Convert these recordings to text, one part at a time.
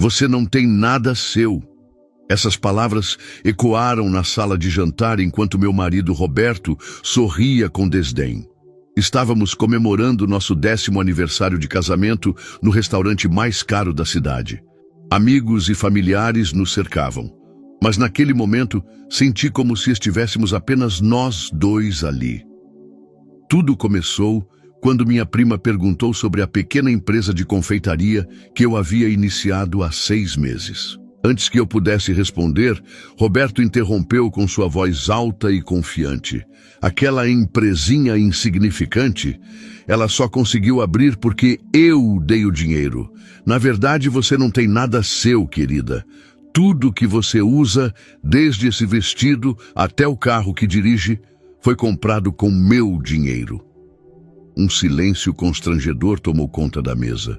Você não tem nada seu. Essas palavras ecoaram na sala de jantar enquanto meu marido Roberto sorria com desdém. Estávamos comemorando nosso 10º aniversário de casamento no restaurante mais caro da cidade. Amigos e familiares nos cercavam. Mas naquele momento, senti como se estivéssemos apenas nós dois ali. Tudo começou quando minha prima perguntou sobre a pequena empresa de confeitaria que eu havia iniciado há 6 meses. Antes que eu pudesse responder, Roberto interrompeu com sua voz alta e confiante. Aquela empresinha insignificante, ela só conseguiu abrir porque eu dei o dinheiro. Na verdade, você não tem nada seu, querida. Tudo que você usa, desde esse vestido até o carro que dirige, foi comprado com meu dinheiro. Um silêncio constrangedor tomou conta da mesa.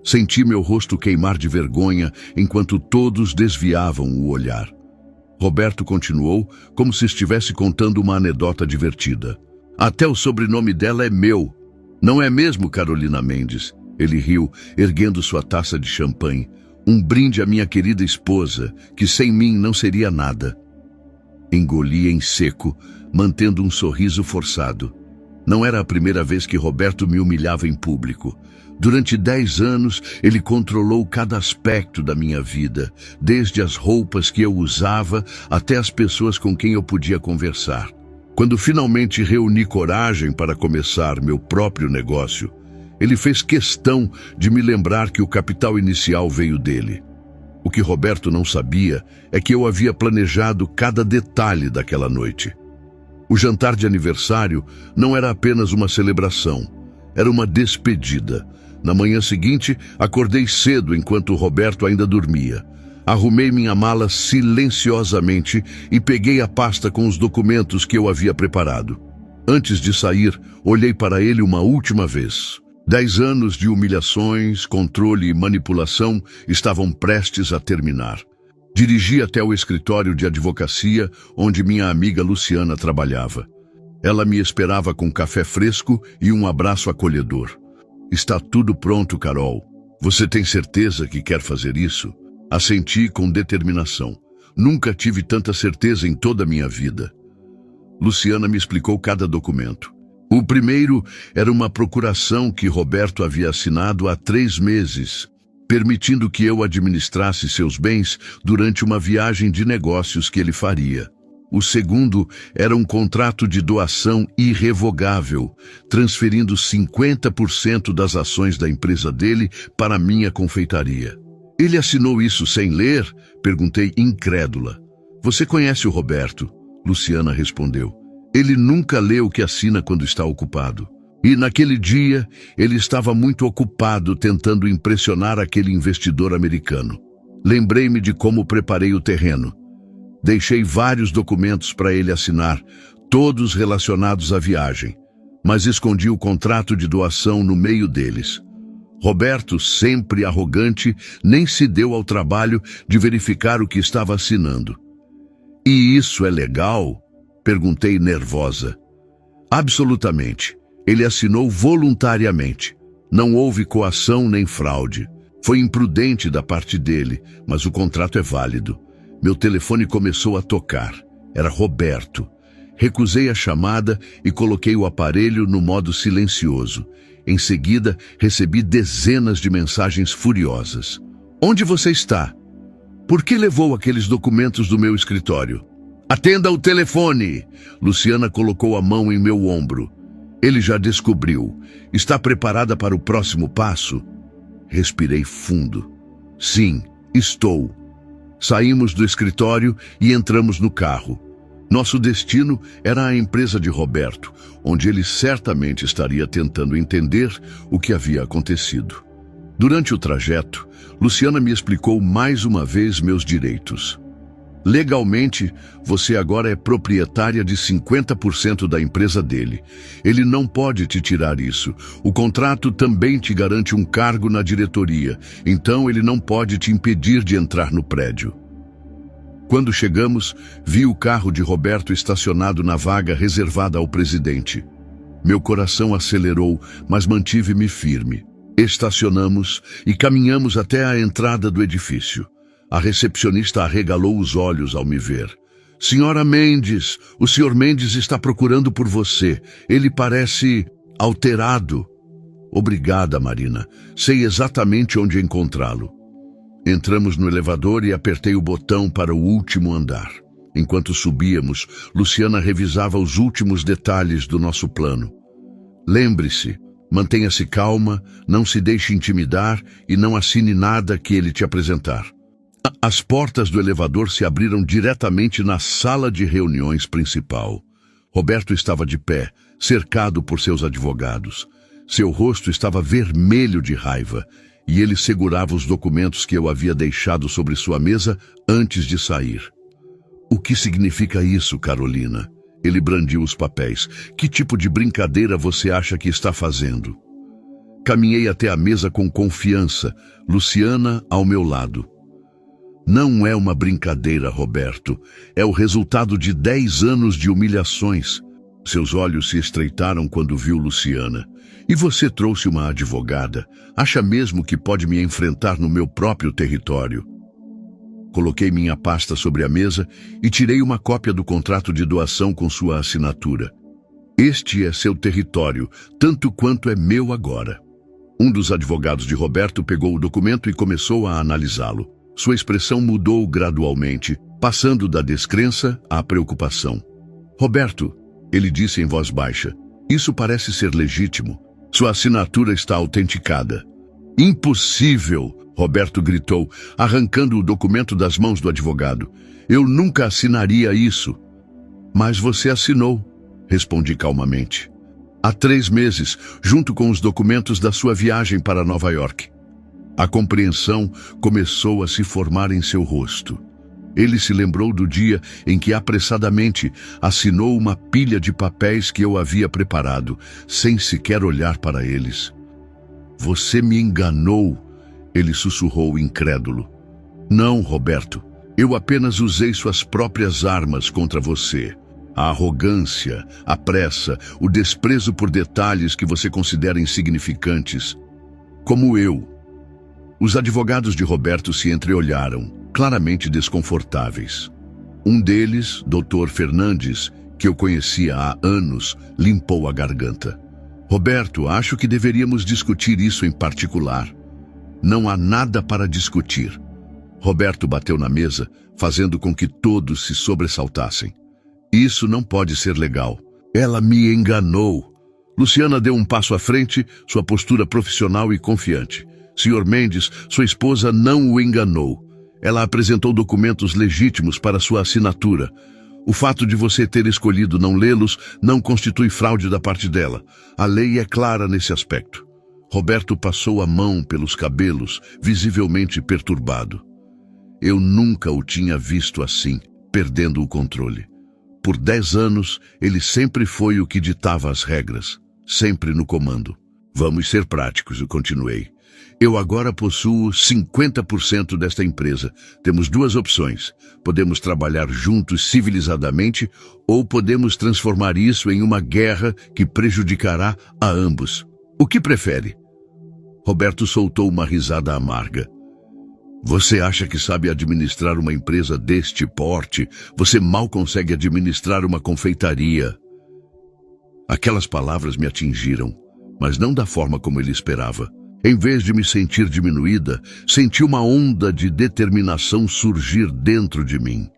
Senti meu rosto queimar de vergonha enquanto todos desviavam o olhar. Roberto continuou como se estivesse contando uma anedota divertida. Até o sobrenome dela é meu. Não é mesmo, Carolina Mendes? Ele riu, erguendo sua taça de champanhe. Um brinde à minha querida esposa, que sem mim não seria nada. Engoli em seco, mantendo um sorriso forçado. Não era a primeira vez que Roberto me humilhava em público. Durante 10 anos, ele controlou cada aspecto da minha vida, desde as roupas que eu usava até as pessoas com quem eu podia conversar. Quando finalmente reuni coragem para começar meu próprio negócio, ele fez questão de me lembrar que o capital inicial veio dele. O que Roberto não sabia é que eu havia planejado cada detalhe daquela noite. O jantar de aniversário não era apenas uma celebração, era uma despedida. Na manhã seguinte, acordei cedo enquanto Roberto ainda dormia. Arrumei minha mala silenciosamente e peguei a pasta com os documentos que eu havia preparado. Antes de sair, olhei para ele uma última vez. 10 anos de humilhações, controle e manipulação estavam prestes a terminar. Dirigi até o escritório de advocacia onde minha amiga Luciana trabalhava. Ela me esperava com café fresco e um abraço acolhedor. Está tudo pronto, Carol. Você tem certeza que quer fazer isso? Assenti com determinação. Nunca tive tanta certeza em toda a minha vida. Luciana me explicou cada documento. O primeiro era uma procuração que Roberto havia assinado há 3 meses, permitindo que eu administrasse seus bens durante uma viagem de negócios que ele faria. O segundo era um contrato de doação irrevogável, transferindo 50% das ações da empresa dele para a minha confeitaria. Ele assinou isso sem ler? Perguntei incrédula. Você conhece o Roberto? Luciana respondeu. Ele nunca lê o que assina quando está ocupado. E naquele dia, ele estava muito ocupado tentando impressionar aquele investidor americano. Lembrei-me de como preparei o terreno. Deixei vários documentos para ele assinar, todos relacionados à viagem, mas escondi o contrato de doação no meio deles. Roberto, sempre arrogante, nem se deu ao trabalho de verificar o que estava assinando. E isso é legal? Perguntei nervosa. Absolutamente. Ele assinou voluntariamente. Não houve coação nem fraude. Foi imprudente da parte dele, mas o contrato é válido. Meu telefone começou a tocar. Era Roberto. Recusei a chamada e coloquei o aparelho no modo silencioso. Em seguida, recebi dezenas de mensagens furiosas. Onde você está? Por que levou aqueles documentos do meu escritório? Atenda o telefone! Luciana colocou a mão em meu ombro. Ele já descobriu. Está preparada para o próximo passo? Respirei fundo. Sim, estou. Saímos do escritório e entramos no carro. Nosso destino era a empresa de Roberto, onde ele certamente estaria tentando entender o que havia acontecido. Durante o trajeto, Luciana me explicou mais uma vez meus direitos. Legalmente, você agora é proprietária de 50% da empresa dele. Ele não pode te tirar isso. O contrato também te garante um cargo na diretoria, então ele não pode te impedir de entrar no prédio. Quando chegamos, vi o carro de Roberto estacionado na vaga reservada ao presidente. Meu coração acelerou, mas mantive-me firme. Estacionamos e caminhamos até a entrada do edifício. A recepcionista arregalou os olhos ao me ver. Senhora Mendes, o Sr. Mendes está procurando por você. Ele parece alterado. Obrigada, Marina. Sei exatamente onde encontrá-lo. Entramos no elevador e apertei o botão para o último andar. Enquanto subíamos, Luciana revisava os últimos detalhes do nosso plano. Lembre-se, mantenha-se calma, não se deixe intimidar e não assine nada que ele te apresentar. As portas do elevador se abriram diretamente na sala de reuniões principal. Roberto estava de pé, cercado por seus advogados. Seu rosto estava vermelho de raiva e ele segurava os documentos que eu havia deixado sobre sua mesa antes de sair. O que significa isso, Carolina? Ele brandiu os papéis. Que tipo de brincadeira você acha que está fazendo? Caminhei até a mesa com confiança, Luciana ao meu lado. Não é uma brincadeira, Roberto. É o resultado de 10 anos de humilhações. Seus olhos se estreitaram quando viu Luciana. E você trouxe uma advogada. Acha mesmo que pode me enfrentar no meu próprio território? Coloquei minha pasta sobre a mesa e tirei uma cópia do contrato de doação com sua assinatura. Este é seu território, tanto quanto é meu agora. Um dos advogados de Roberto pegou o documento e começou a analisá-lo. Sua expressão mudou gradualmente, passando da descrença à preocupação. Roberto, ele disse em voz baixa, isso parece ser legítimo. Sua assinatura está autenticada. Impossível! Roberto gritou, arrancando o documento das mãos do advogado. Eu nunca assinaria isso. Mas você assinou, respondi calmamente. Há 3 meses, junto com os documentos da sua viagem para Nova York. A compreensão começou a se formar em seu rosto. Ele se lembrou do dia em que apressadamente assinou uma pilha de papéis que eu havia preparado, sem sequer olhar para eles. Você me enganou, ele sussurrou incrédulo. Não, Roberto, eu apenas usei suas próprias armas contra você. A arrogância, a pressa, o desprezo por detalhes que você considera insignificantes. Como eu. Os advogados de Roberto se entreolharam, claramente desconfortáveis. Um deles, Dr. Fernandes, que eu conhecia há anos, limpou a garganta. Roberto, acho que deveríamos discutir isso em particular. Não há nada para discutir. Roberto bateu na mesa, fazendo com que todos se sobressaltassem. Isso não pode ser legal. Ela me enganou. Luciana deu um passo à frente, sua postura profissional e confiante. Sr. Mendes, sua esposa não o enganou. Ela apresentou documentos legítimos para sua assinatura. O fato de você ter escolhido não lê-los não constitui fraude da parte dela. A lei é clara nesse aspecto. Roberto passou a mão pelos cabelos, visivelmente perturbado. Eu nunca o tinha visto assim, perdendo o controle. Por 10 anos, ele sempre foi o que ditava as regras, sempre no comando. Vamos ser práticos, eu continuei. Eu agora possuo 50% desta empresa. Temos 2 opções. Podemos trabalhar juntos civilizadamente ou podemos transformar isso em uma guerra que prejudicará a ambos. O que prefere? Roberto soltou uma risada amarga. Você acha que sabe administrar uma empresa deste porte? Você mal consegue administrar uma confeitaria. Aquelas palavras me atingiram, mas não da forma como ele esperava. Em vez de me sentir diminuída, senti uma onda de determinação surgir dentro de mim.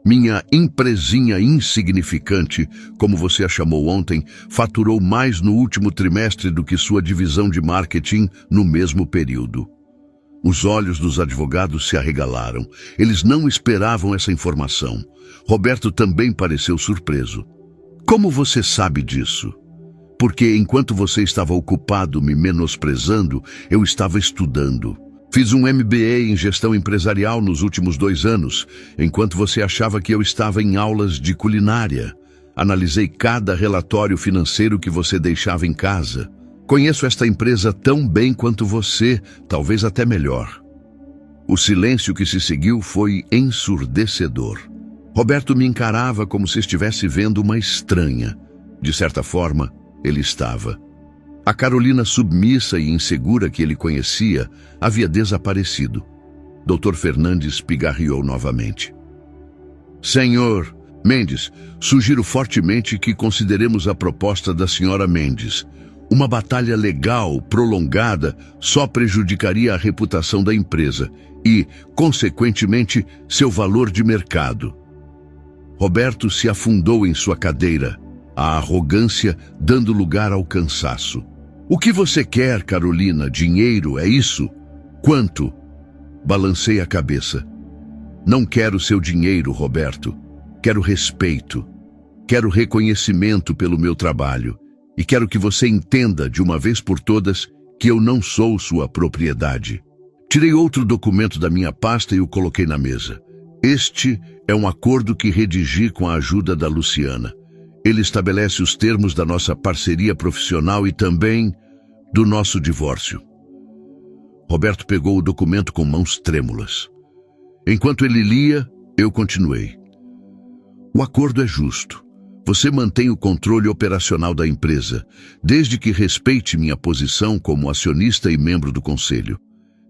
Minha empresinha insignificante, como você a chamou ontem, faturou mais no último trimestre do que sua divisão de marketing no mesmo período. Os olhos dos advogados se arregalaram. Eles não esperavam essa informação. Roberto também pareceu surpreso. Como você sabe disso? Porque enquanto você estava ocupado me menosprezando, eu estava estudando. Fiz um MBA em gestão empresarial nos últimos 2 anos, enquanto você achava que eu estava em aulas de culinária. Analisei cada relatório financeiro que você deixava em casa. Conheço esta empresa tão bem quanto você, talvez até melhor. O silêncio que se seguiu foi ensurdecedor. Roberto me encarava como se estivesse vendo uma estranha. De certa forma, ele estava. A Carolina submissa e insegura que ele conhecia havia desaparecido. Dr. Fernandes pigarreou novamente. Senhor Mendes, sugiro fortemente que consideremos a proposta da senhora Mendes. Uma batalha legal, prolongada, só prejudicaria a reputação da empresa e, consequentemente, seu valor de mercado. Roberto se afundou em sua cadeira, a arrogância dando lugar ao cansaço. O que você quer, Carolina? Dinheiro, é isso? Quanto? Balancei a cabeça. Não quero seu dinheiro, Roberto. Quero respeito. Quero reconhecimento pelo meu trabalho. E quero que você entenda, de uma vez por todas, que eu não sou sua propriedade. Tirei outro documento da minha pasta e o coloquei na mesa. Este é um acordo que redigi com a ajuda da Luciana. Ele estabelece os termos da nossa parceria profissional e também do nosso divórcio. Roberto pegou o documento com mãos trêmulas. Enquanto ele lia, eu continuei. O acordo é justo. Você mantém o controle operacional da empresa, desde que respeite minha posição como acionista e membro do conselho.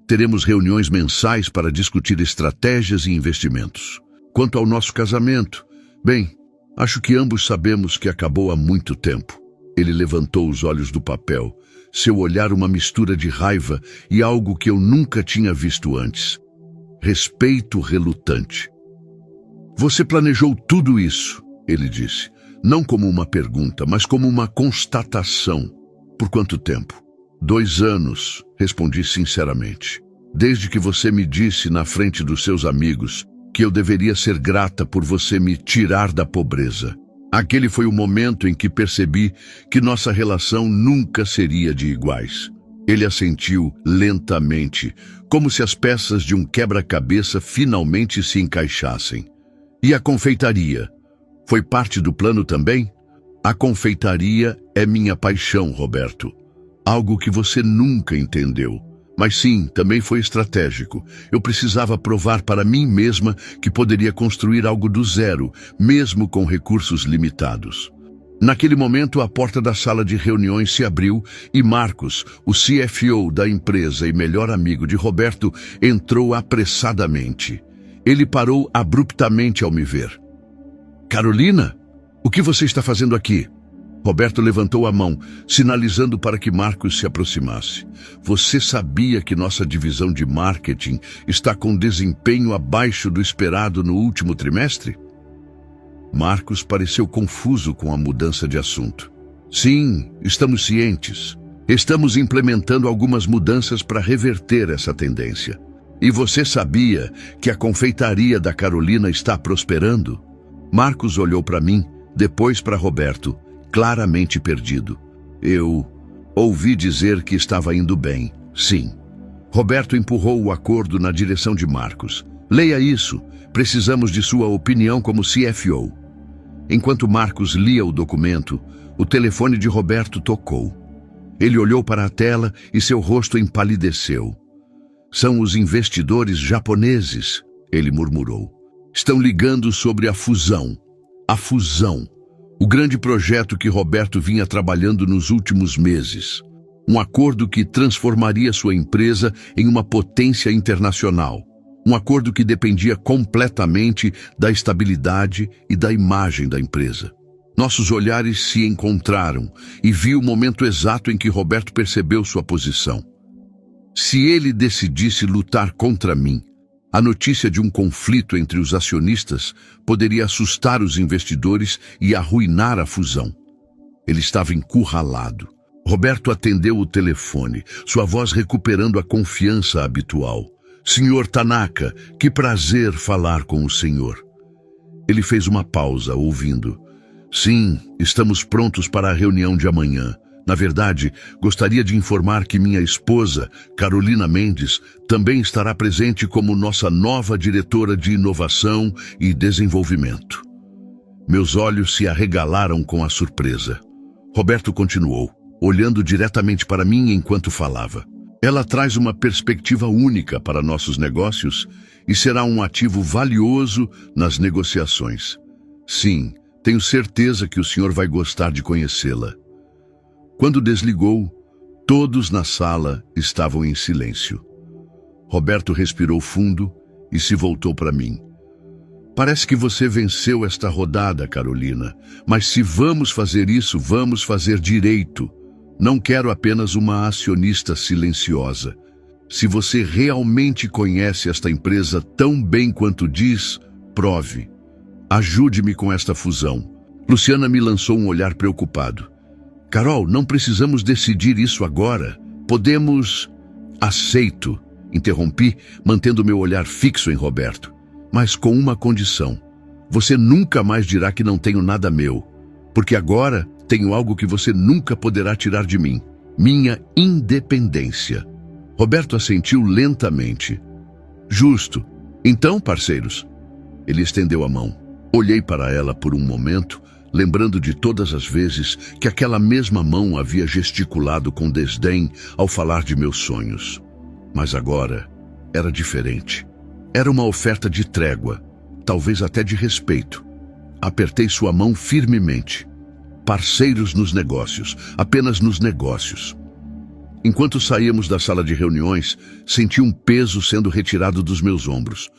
Teremos reuniões mensais para discutir estratégias e investimentos. Quanto ao nosso casamento, bem, acho que ambos sabemos que acabou há muito tempo. Ele levantou os olhos do papel, seu olhar uma mistura de raiva e algo que eu nunca tinha visto antes. Respeito relutante. Você planejou tudo isso, ele disse, não como uma pergunta, mas como uma constatação. Por quanto tempo? 2 anos, respondi sinceramente. Desde que você me disse na frente dos seus amigos que eu deveria ser grata por você me tirar da pobreza. Aquele foi o momento em que percebi que nossa relação nunca seria de iguais. Ele assentiu lentamente, como se as peças de um quebra-cabeça finalmente se encaixassem. E a confeitaria? Foi parte do plano também? A confeitaria é minha paixão, Roberto. Algo que você nunca entendeu. Mas sim, também foi estratégico. Eu precisava provar para mim mesma que poderia construir algo do zero, mesmo com recursos limitados. Naquele momento, a porta da sala de reuniões se abriu e Marcos, o CFO da empresa e melhor amigo de Roberto, entrou apressadamente. Ele parou abruptamente ao me ver. Carolina, o que você está fazendo aqui? Roberto levantou a mão, sinalizando para que Marcos se aproximasse. Você sabia que nossa divisão de marketing está com desempenho abaixo do esperado no último trimestre? Marcos pareceu confuso com a mudança de assunto. Sim, estamos cientes. Estamos implementando algumas mudanças para reverter essa tendência. E você sabia que a confeitaria da Carolina está prosperando? Marcos olhou para mim, depois para Roberto, claramente perdido. Eu ouvi dizer que estava indo bem. Sim. Roberto empurrou o acordo na direção de Marcos. Leia isso. Precisamos de sua opinião como CFO. Enquanto Marcos lia o documento, o telefone de Roberto tocou. Ele olhou para a tela e seu rosto empalideceu. São os investidores japoneses, ele murmurou. Estão ligando sobre a fusão. A fusão. O grande projeto que Roberto vinha trabalhando nos últimos meses. Um acordo que transformaria sua empresa em uma potência internacional. Um acordo que dependia completamente da estabilidade e da imagem da empresa. Nossos olhares se encontraram e vi o momento exato em que Roberto percebeu sua posição. Se ele decidisse lutar contra mim, a notícia de um conflito entre os acionistas poderia assustar os investidores e arruinar a fusão. Ele estava encurralado. Roberto atendeu o telefone, sua voz recuperando a confiança habitual. Senhor Tanaka, que prazer falar com o senhor. Ele fez uma pausa, ouvindo. Sim, estamos prontos para a reunião de amanhã. Na verdade, gostaria de informar que minha esposa, Carolina Mendes, também estará presente como nossa nova diretora de inovação e desenvolvimento. Meus olhos se arregalaram com a surpresa. Roberto continuou, olhando diretamente para mim enquanto falava. Ela traz uma perspectiva única para nossos negócios e será um ativo valioso nas negociações. Sim, tenho certeza que o senhor vai gostar de conhecê-la. Quando desligou, Todos na sala estavam em silêncio. Roberto respirou fundo e se voltou para mim. Parece que você venceu esta rodada, Carolina, mas se vamos fazer isso, vamos fazer direito. Não quero apenas uma acionista silenciosa. Se você realmente conhece esta empresa tão bem quanto diz, prove. Ajude-me com esta fusão. Luciana me lançou um olhar preocupado. Carol, não precisamos decidir isso agora. Podemos... Aceito, interrompi, mantendo meu olhar fixo em Roberto. Mas com uma condição. Você nunca mais dirá que não tenho nada meu. Porque agora tenho algo que você nunca poderá tirar de mim. Minha independência. Roberto assentiu lentamente. Justo. Então, parceiros. Ele estendeu a mão. Olhei para ela por um momento, lembrando de todas as vezes que aquela mesma mão havia gesticulado com desdém ao falar de meus sonhos. Mas agora era diferente. Era uma oferta de trégua, talvez até de respeito. Apertei sua mão firmemente. Parceiros nos negócios, apenas nos negócios. Enquanto saíamos da sala de reuniões, senti um peso sendo retirado dos meus ombros.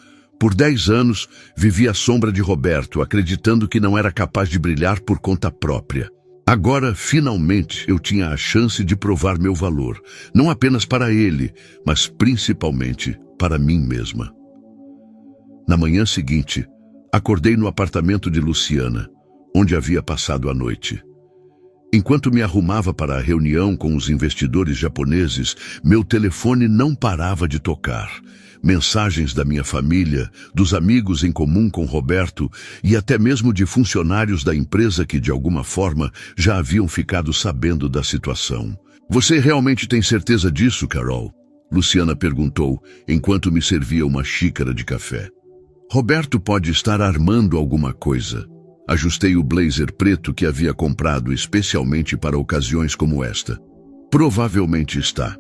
Por 10 anos, vivi à sombra de Roberto, acreditando que não era capaz de brilhar por conta própria. Agora, finalmente, eu tinha a chance de provar meu valor, não apenas para ele, mas principalmente para mim mesma. Na manhã seguinte, acordei no apartamento de Luciana, onde havia passado a noite. Enquanto me arrumava para a reunião com os investidores japoneses, meu telefone não parava de tocar. Mensagens da minha família, dos amigos em comum com Roberto e até mesmo de funcionários da empresa que, de alguma forma, já haviam ficado sabendo da situação. Você realmente tem certeza disso, Carol? Luciana perguntou, enquanto me servia uma xícara de café. Roberto pode estar armando alguma coisa. Ajustei o blazer preto que havia comprado especialmente para ocasiões como esta. Provavelmente está.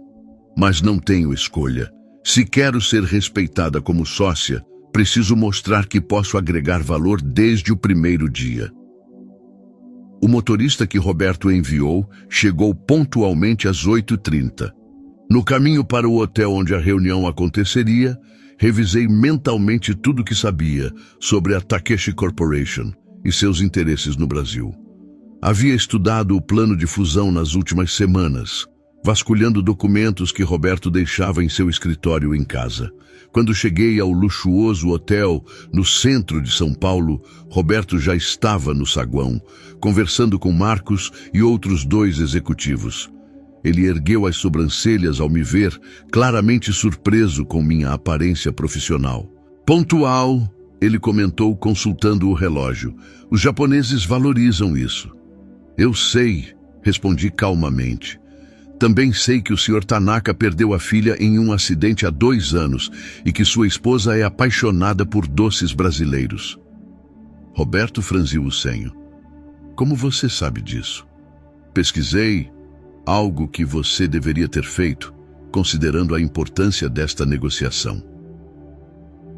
Mas não tenho escolha. Se quero ser respeitada como sócia, preciso mostrar que posso agregar valor desde o primeiro dia. O motorista que Roberto enviou chegou pontualmente às 8h30. No caminho para o hotel onde a reunião aconteceria, revisei mentalmente tudo o que sabia sobre a Takeshi Corporation e seus interesses no Brasil. Havia estudado o plano de fusão nas últimas semanas, vasculhando documentos que Roberto deixava em seu escritório em casa. Quando cheguei ao luxuoso hotel no centro de São Paulo, Roberto já estava no saguão, conversando com Marcos e outros 2 executivos. Ele ergueu as sobrancelhas ao me ver, claramente surpreso com minha aparência profissional. Pontual, ele comentou consultando o relógio. Os japoneses valorizam isso. Eu sei, respondi calmamente. Também sei que o Sr. Tanaka perdeu a filha em um acidente há 2 anos e que sua esposa é apaixonada por doces brasileiros. Roberto franziu o senho. Como você sabe disso? Pesquisei, algo que você deveria ter feito, considerando a importância desta negociação.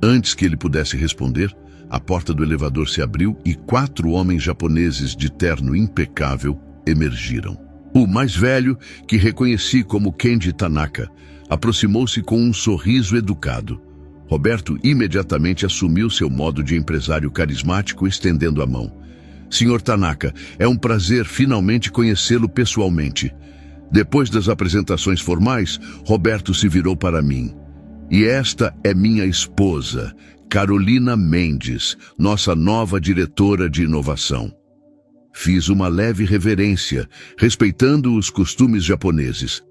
Antes que ele pudesse responder, a porta do elevador se abriu e 4 homens japoneses de terno impecável emergiram. O mais velho, que reconheci como Kenji Tanaka, aproximou-se com um sorriso educado. Roberto imediatamente assumiu seu modo de empresário carismático, estendendo a mão. Sr. Tanaka, é um prazer finalmente conhecê-lo pessoalmente. Depois das apresentações formais, Roberto se virou para mim. E esta é minha esposa, Carolina Mendes, nossa nova diretora de inovação. Fiz uma leve reverência, respeitando os costumes japoneses.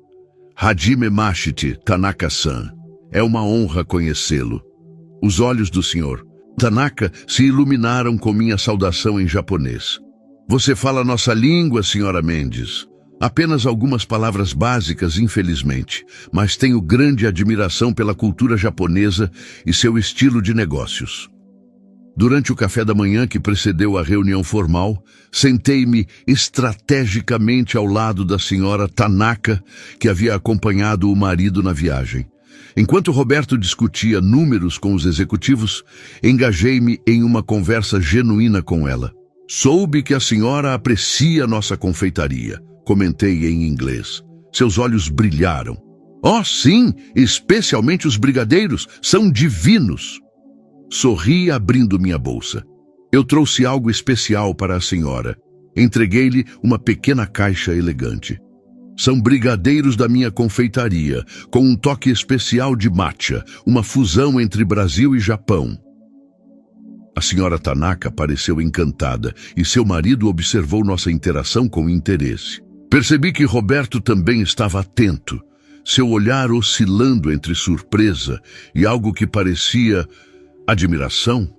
Hajime Mashite, Tanaka-san. É uma honra conhecê-lo. Os olhos do Sr. Tanaka se iluminaram com minha saudação em japonês. Você fala nossa língua, Sra. Mendes? Apenas algumas palavras básicas, infelizmente, mas tenho grande admiração pela cultura japonesa e seu estilo de negócios. Durante o café da manhã que precedeu a reunião formal, sentei-me estrategicamente ao lado da senhora Tanaka, que havia acompanhado o marido na viagem. Enquanto Roberto discutia números com os executivos, engajei-me em uma conversa genuína com ela. Soube que a senhora aprecia nossa confeitaria, comentei em inglês. Seus olhos brilharam. Oh, sim, especialmente os brigadeiros, são divinos. Sorri abrindo minha bolsa. Eu trouxe algo especial para a senhora. Entreguei-lhe uma pequena caixa elegante. São brigadeiros da minha confeitaria, com um toque especial de matcha, uma fusão entre Brasil e Japão. A senhora Tanaka pareceu encantada e seu marido observou nossa interação com interesse. Percebi que Roberto também estava atento, seu olhar oscilando entre surpresa e algo que parecia admiração.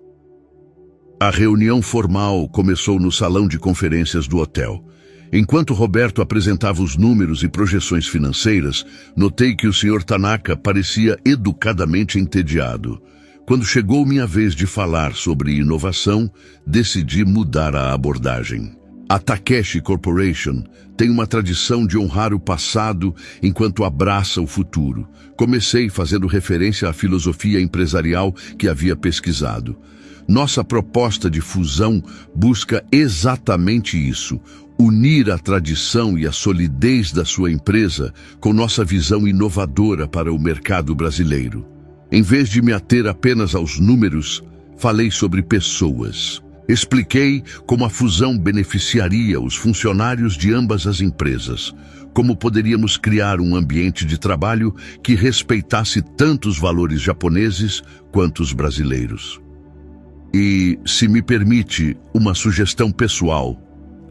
A reunião formal começou no salão de conferências do hotel. Enquanto Roberto apresentava os números e projeções financeiras, notei que o Sr. Tanaka parecia educadamente entediado. Quando chegou minha vez de falar sobre inovação, decidi mudar a abordagem. A Takeshi Corporation tem uma tradição de honrar o passado enquanto abraça o futuro. Comecei fazendo referência à filosofia empresarial que havia pesquisado. Nossa proposta de fusão busca exatamente isso: unir a tradição e a solidez da sua empresa com nossa visão inovadora para o mercado brasileiro. Em vez de me ater apenas aos números, falei sobre pessoas. Expliquei como a fusão beneficiaria os funcionários de ambas as empresas, como poderíamos criar um ambiente de trabalho que respeitasse tanto os valores japoneses quanto os brasileiros. E, se me permite, uma sugestão pessoal,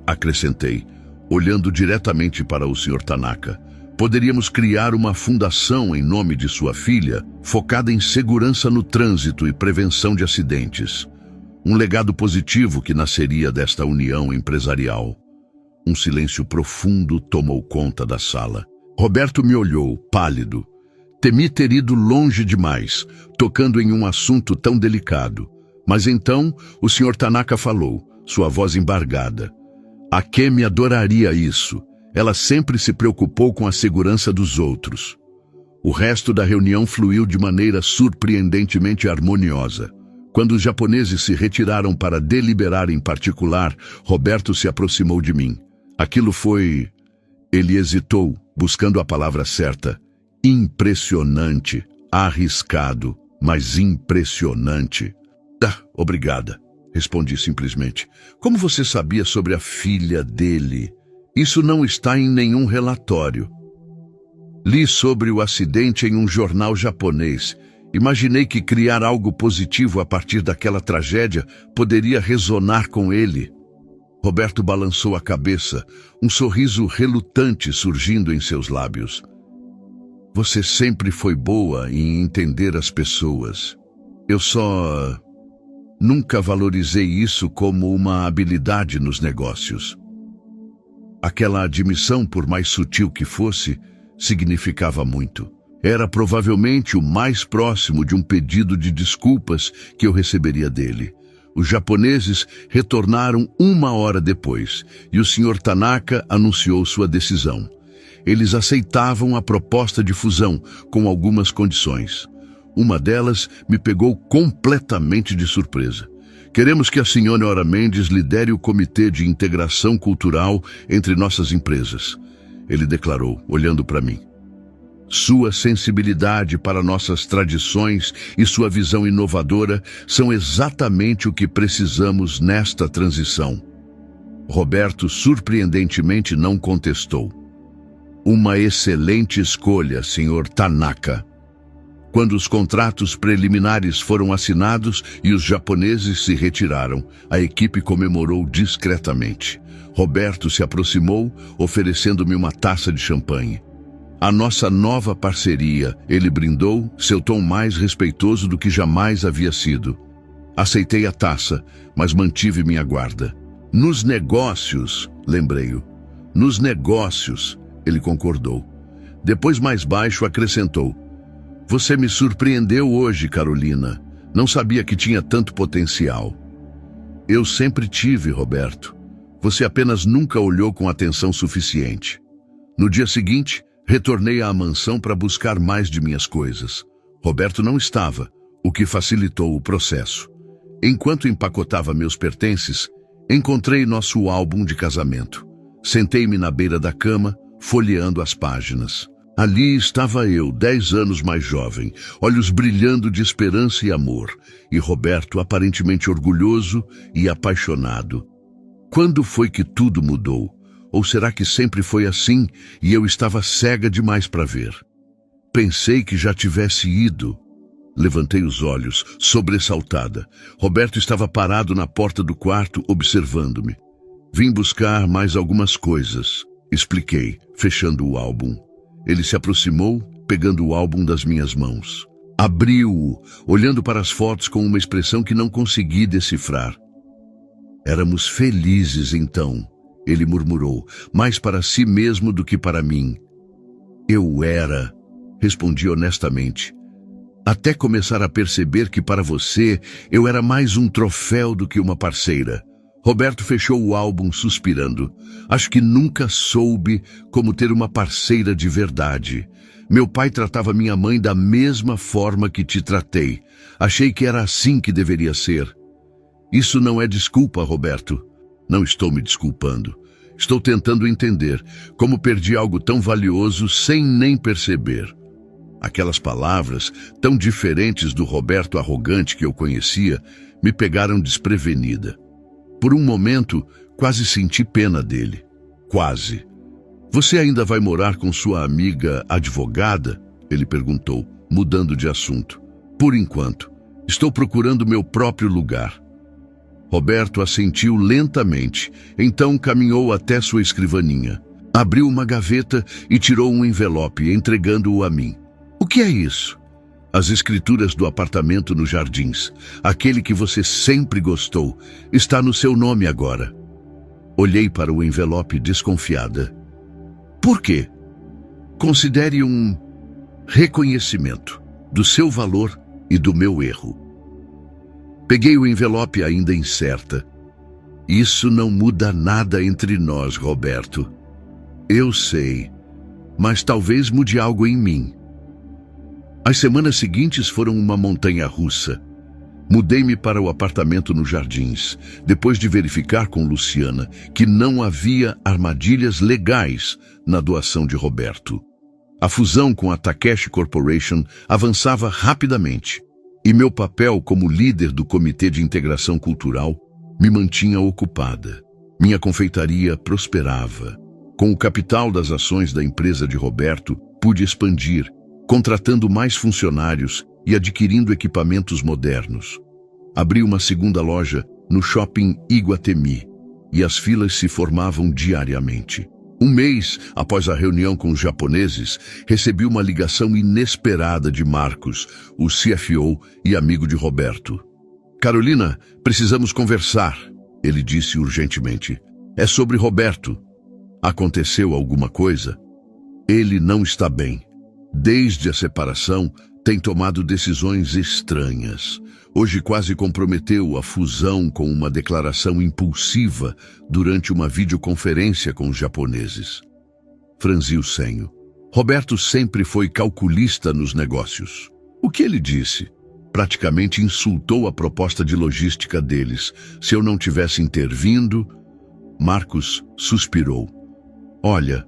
acrescentei, olhando diretamente para o Sr. Tanaka. Poderíamos criar uma fundação em nome de sua filha, focada em segurança no trânsito e prevenção de acidentes. Um legado positivo que nasceria desta união empresarial. Um silêncio profundo tomou conta da sala. Roberto me olhou, pálido. Temi ter ido longe demais, tocando em um assunto tão delicado. Mas então o Sr. Tanaka falou, sua voz embargada. A Kemi adoraria isso. Ela sempre se preocupou com a segurança dos outros. O resto da reunião fluiu de maneira surpreendentemente harmoniosa. Quando os japoneses se retiraram para deliberar em particular, Roberto se aproximou de mim. Aquilo foi... Ele hesitou, buscando a palavra certa. Impressionante, arriscado, mas impressionante. Obrigada, respondi simplesmente. Como você sabia sobre a filha dele? Isso não está em nenhum relatório. Li sobre o acidente em um jornal japonês. Imaginei que criar algo positivo a partir daquela tragédia poderia resonar com ele. Roberto balançou a cabeça, um sorriso relutante surgindo em seus lábios. Você sempre foi boa em entender as pessoas. Eu só... nunca valorizei isso como uma habilidade nos negócios. Aquela admissão, por mais sutil que fosse, significava muito. Era provavelmente o mais próximo de um pedido de desculpas que eu receberia dele. Os japoneses retornaram 1 hora depois e o Sr. Tanaka anunciou sua decisão. Eles aceitavam a proposta de fusão com algumas condições. Uma delas me pegou completamente de surpresa. Queremos que a senhora Mendes lidere o Comitê de Integração Cultural entre nossas empresas, ele declarou, olhando para mim. Sua sensibilidade para nossas tradições e sua visão inovadora são exatamente o que precisamos nesta transição. Roberto surpreendentemente não contestou. Uma excelente escolha, Sr. Tanaka. Quando os contratos preliminares foram assinados e os japoneses se retiraram, a equipe comemorou discretamente. Roberto se aproximou, oferecendo-me uma taça de champanhe. A nossa nova parceria, ele brindou, seu tom mais respeitoso do que jamais havia sido. Aceitei a taça, mas mantive minha guarda. Nos negócios, lembrei-o. Nos negócios, ele concordou. Depois, mais baixo, acrescentou. Você me surpreendeu hoje, Carolina. Não sabia que tinha tanto potencial. Eu sempre tive, Roberto. Você apenas nunca olhou com atenção suficiente. No dia seguinte, retornei à mansão para buscar mais de minhas coisas. Roberto não estava, o que facilitou o processo. Enquanto empacotava meus pertences, encontrei nosso álbum de casamento. Sentei-me na beira da cama, folheando as páginas. Ali estava eu, 10 anos mais jovem, olhos brilhando de esperança e amor, e Roberto aparentemente orgulhoso e apaixonado. Quando foi que tudo mudou? Ou será que sempre foi assim e eu estava cega demais para ver? Pensei que já tivesse ido. Levantei os olhos, sobressaltada. Roberto estava parado na porta do quarto, observando-me. Vim buscar mais algumas coisas, expliquei, fechando o álbum. Ele se aproximou, pegando o álbum das minhas mãos. Abriu-o, olhando para as fotos com uma expressão que não consegui decifrar. Éramos felizes então, ele murmurou, mais para si mesmo do que para mim. Eu era, respondi honestamente. Até começar a perceber que para você eu era mais um troféu do que uma parceira. Roberto fechou o álbum suspirando. Acho que nunca soube como ter uma parceira de verdade. Meu pai tratava minha mãe da mesma forma que te tratei. Achei que era assim que deveria ser. Isso não é desculpa, Roberto. Não estou me desculpando. Estou tentando entender como perdi algo tão valioso sem nem perceber. Aquelas palavras, tão diferentes do Roberto arrogante que eu conhecia, me pegaram desprevenida. Por um momento, quase senti pena dele. Quase. Você ainda vai morar com sua amiga advogada? Ele perguntou, mudando de assunto. Por enquanto. Estou procurando meu próprio lugar. Roberto assentiu lentamente, então caminhou até sua escrivaninha. Abriu uma gaveta e tirou um envelope, entregando-o a mim. O que é isso? As escrituras do apartamento nos Jardins. Aquele que você sempre gostou. Está no seu nome agora. Olhei para o envelope desconfiada. Por quê? Considere um reconhecimento do seu valor e do meu erro. Peguei o envelope ainda incerta. Isso não muda nada entre nós, Roberto. Eu sei, mas talvez mude algo em mim. As semanas seguintes foram uma montanha-russa. Mudei-me para o apartamento nos Jardins, depois de verificar com Luciana que não havia armadilhas legais na doação de Roberto. A fusão com a Takeshi Corporation avançava rapidamente, e meu papel como líder do Comitê de Integração Cultural me mantinha ocupada. Minha confeitaria prosperava. Com o capital das ações da empresa de Roberto, pude expandir, contratando mais funcionários e adquirindo equipamentos modernos. Abri uma segunda loja no shopping Iguatemi e as filas se formavam diariamente. Um mês após a reunião com os japoneses, recebi uma ligação inesperada de Marcos, o CFO e amigo de Roberto. Carolina, precisamos conversar, ele disse urgentemente. É sobre Roberto. Aconteceu alguma coisa? Ele não está bem. Desde a separação, tem tomado decisões estranhas. Hoje quase comprometeu a fusão com uma declaração impulsiva durante uma videoconferência com os japoneses. Franzi o senho. Roberto sempre foi calculista nos negócios. O que ele disse? Praticamente insultou a proposta de logística deles. Se eu não tivesse intervindo... Marcos suspirou. Olha...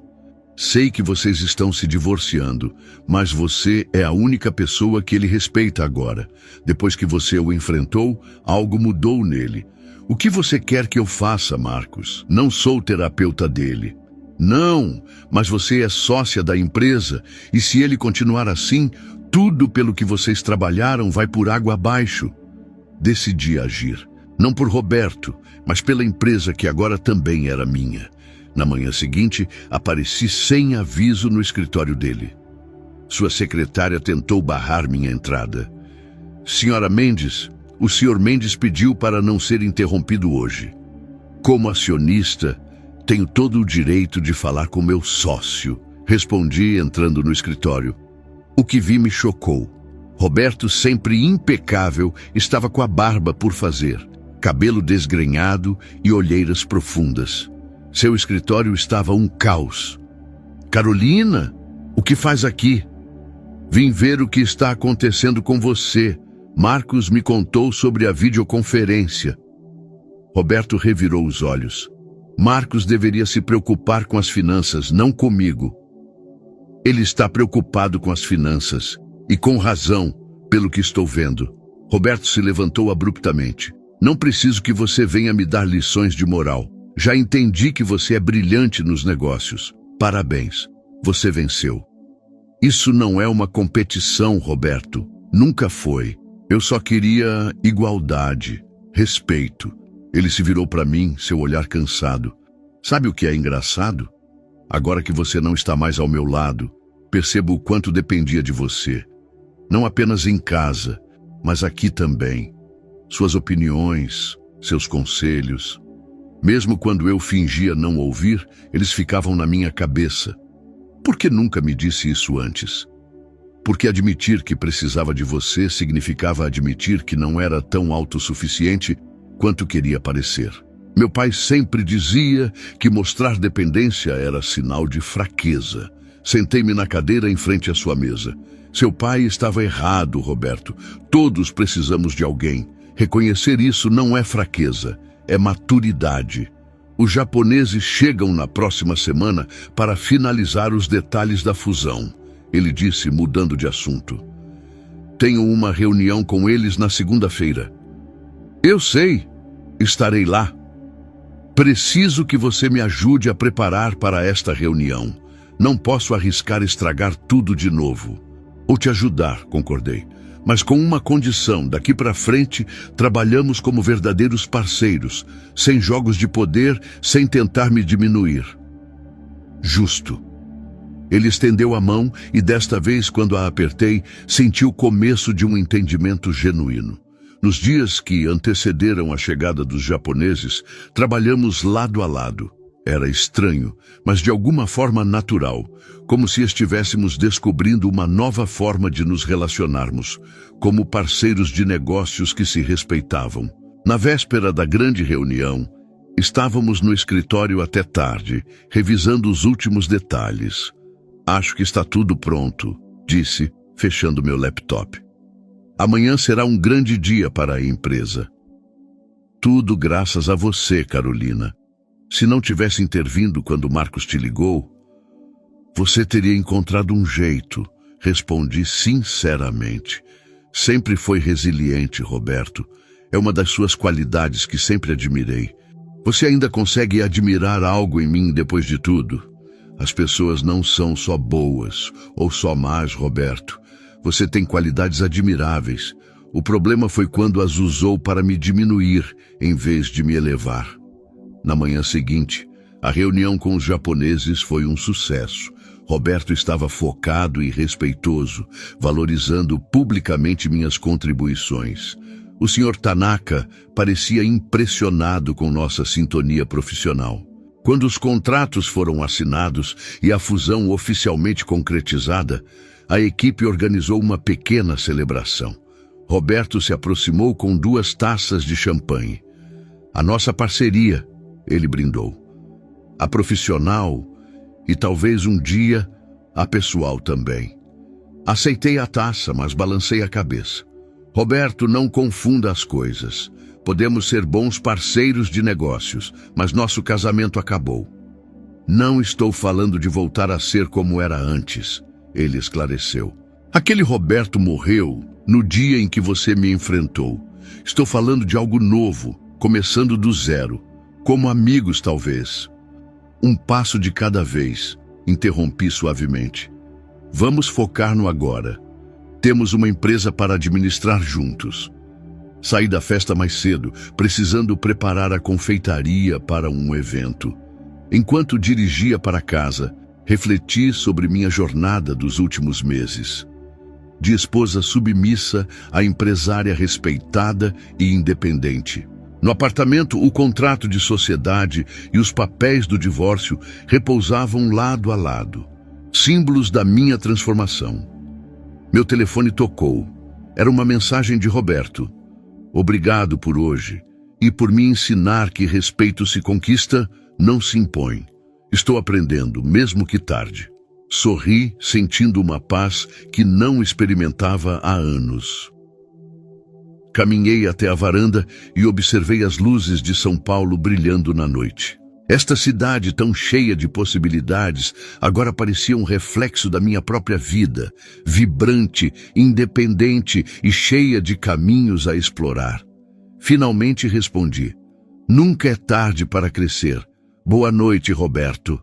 Sei que vocês estão se divorciando, mas você é a única pessoa que ele respeita agora. Depois que você o enfrentou, algo mudou nele. O que você quer que eu faça, Marcos? Não sou terapeuta dele. Não, mas você é sócia da empresa, e se ele continuar assim, tudo pelo que vocês trabalharam vai por água abaixo. Decidi agir, não por Roberto, mas pela empresa que agora também era minha. Na manhã seguinte, apareci sem aviso no escritório dele. Sua secretária tentou barrar minha entrada. Senhora Mendes, o Sr. Mendes pediu para não ser interrompido hoje. Como acionista, tenho todo o direito de falar com meu sócio, respondi entrando no escritório. O que vi me chocou. Roberto, sempre impecável, estava com a barba por fazer, cabelo desgrenhado e olheiras profundas. Seu escritório estava um caos. Carolina, o que faz aqui? Vim ver o que está acontecendo com você. Marcos me contou sobre a videoconferência. Roberto revirou os olhos. Marcos deveria se preocupar com as finanças, não comigo. Ele está preocupado com as finanças, e com razão, pelo que estou vendo. Roberto se levantou abruptamente. Não preciso que você venha me dar lições de moral. Já entendi que você é brilhante nos negócios. Parabéns, você venceu. Isso não é uma competição, Roberto. Nunca foi. Eu só queria igualdade, respeito. Ele se virou para mim, seu olhar cansado. Sabe o que é engraçado? Agora que você não está mais ao meu lado, percebo o quanto dependia de você. Não apenas em casa, mas aqui também. Suas opiniões, seus conselhos. Mesmo quando eu fingia não ouvir, eles ficavam na minha cabeça. Por que nunca me disse isso antes? Porque admitir que precisava de você significava admitir que não era tão autossuficiente quanto queria parecer. Meu pai sempre dizia que mostrar dependência era sinal de fraqueza. Sentei-me na cadeira em frente à sua mesa. Seu pai estava errado, Roberto. Todos precisamos de alguém. Reconhecer isso não é fraqueza, é maturidade. Os japoneses chegam na próxima semana para finalizar os detalhes da fusão. Ele disse, mudando de assunto. Tenho uma reunião com eles na segunda-feira. Eu sei, estarei lá. Preciso que você me ajude a preparar para esta reunião. Não posso arriscar estragar tudo de novo. Vou te ajudar, concordei. Mas com uma condição, daqui para frente, trabalhamos como verdadeiros parceiros, sem jogos de poder, sem tentar me diminuir. Justo. Ele estendeu a mão e desta vez, quando a apertei, senti o começo de um entendimento genuíno. Nos dias que antecederam a chegada dos japoneses, trabalhamos lado a lado. Era estranho, mas de alguma forma natural, como se estivéssemos descobrindo uma nova forma de nos relacionarmos, como parceiros de negócios que se respeitavam. Na véspera da grande reunião, estávamos no escritório até tarde, revisando os últimos detalhes. Acho que está tudo pronto, disse, fechando meu laptop. Amanhã será um grande dia para a empresa. Tudo graças a você, Carolina. Se não tivesse intervindo quando Marcos te ligou, você teria encontrado um jeito, respondi sinceramente. Sempre foi resiliente, Roberto. É uma das suas qualidades que sempre admirei. Você ainda consegue admirar algo em mim depois de tudo? As pessoas não são só boas ou só más, Roberto. Você tem qualidades admiráveis. O problema foi quando as usou para me diminuir em vez de me elevar. Na manhã seguinte, a reunião com os japoneses foi um sucesso. Roberto estava focado e respeitoso, valorizando publicamente minhas contribuições. O Sr. Tanaka parecia impressionado com nossa sintonia profissional. Quando os contratos foram assinados e a fusão oficialmente concretizada, a equipe organizou uma pequena celebração. Roberto se aproximou com 2 taças de champanhe. A nossa parceria, ele brindou. A profissional e talvez um dia a pessoal também. Aceitei a taça, mas balancei a cabeça. Roberto, não confunda as coisas. Podemos ser bons parceiros de negócios, mas nosso casamento acabou. Não estou falando de voltar a ser como era antes, ele esclareceu. Aquele Roberto morreu no dia em que você me enfrentou. Estou falando de algo novo, começando do zero. Como amigos, talvez. Um passo de cada vez, interrompi suavemente. Vamos focar no agora. Temos uma empresa para administrar juntos. Saí da festa mais cedo, precisando preparar a confeitaria para um evento. Enquanto dirigia para casa, refleti sobre minha jornada dos últimos meses. De esposa submissa a empresária respeitada e independente. No apartamento, o contrato de sociedade e os papéis do divórcio repousavam lado a lado, símbolos da minha transformação. Meu telefone tocou. Era uma mensagem de Roberto. Obrigado por hoje e por me ensinar que respeito se conquista, não se impõe. Estou aprendendo, mesmo que tarde. Sorri, sentindo uma paz que não experimentava há anos. Caminhei até a varanda e observei as luzes de São Paulo brilhando na noite. Esta cidade tão cheia de possibilidades agora parecia um reflexo da minha própria vida, vibrante, independente e cheia de caminhos a explorar. Finalmente respondi: nunca é tarde para crescer. Boa noite, Roberto.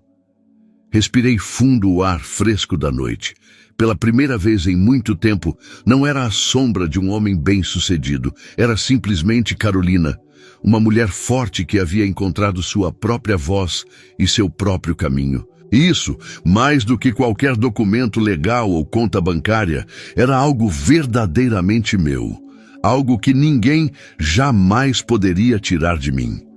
Respirei fundo o ar fresco da noite. Pela primeira vez em muito tempo, não era a sombra de um homem bem-sucedido, era simplesmente Carolina, uma mulher forte que havia encontrado sua própria voz e seu próprio caminho. E isso, mais do que qualquer documento legal ou conta bancária, era algo verdadeiramente meu, algo que ninguém jamais poderia tirar de mim.